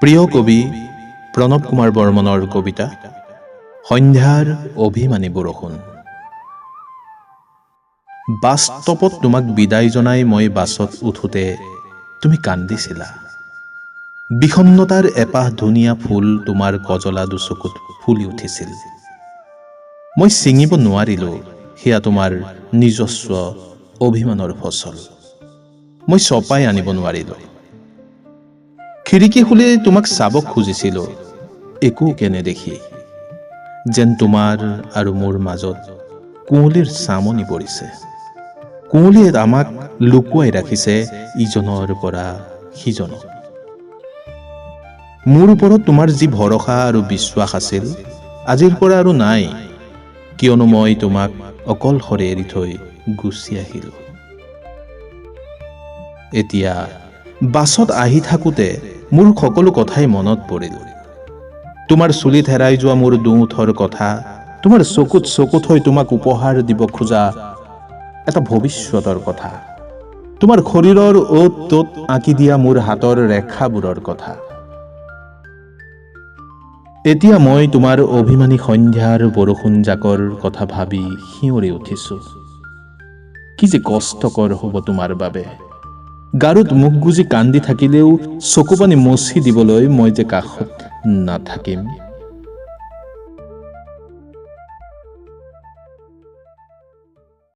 প্ৰিয় কবি প্ৰণৱ কুমাৰ বৰ্মনৰ কবিতা সন্ধ্যাৰ অভিমানী বৰষুণ। বাস্তৱত তোমাক বিদায় জনাই মই বাছত উঠোতে তুমি কান্দিছিলা। বিষণ্ণতাৰ এপাহ ধুনীয়া ফুল তোমাৰ কজলা দুচকুত ফুলি উঠিছিল। মই ছিঙিব নোৱাৰিলো, সেয়া তোমাৰ নিজস্ব অভিমানৰ ফচল। মই চপাই আনিব নোৱাৰিলো। খিৰিকী খুলি তোমাক চাব খুজিছিলো, একো নেদেখি, যেন তোমাৰ আৰু মোৰ মাজত কুঁৱলীৰ চামনি পৰিছে। কুঁৱলীয়ে আমাক লুকুৱাই ৰাখিছে ইজনৰ পৰা সিজনক। মোৰ ওপৰত তোমাৰ যি ভৰসা আৰু বিশ্বাস আছিল, আজিৰ পৰা আৰু নাই, কিয়নো মই তোমাক অকলশৰে এৰি থৈ গুচি আহিলো। এতিয়া বাছত আহি থাকোতে মোৰ সকলো কথাই মনত পৰিল। তোমাৰ চুলিত হেৰাই যোৱা মোৰ দুঠৰ কথা, তোমাৰ চকুত চকু থৈ তোমাক উপহাৰ দিব খোজা এটা ভৱিষ্যতৰ কথা, তোমাৰ শৰীৰৰ অ'ত ত'ত আঁকি দিয়া মোৰ হাতৰ ৰেখাবোৰৰ কথা। এতিয়া মই তোমাৰ অভিমানী সন্ধ্যাৰ বৰষুণ জাকৰ কথা ভাবি শিয়ৰি উঠিছো। কি যে কষ্টকৰ হ'ব তোমাৰ বাবে। গাৰুত মুখ গুজি কান্দি থাকিলেও চকুপানী মচি দিবলৈ মই যে কাষত নাথাকিম।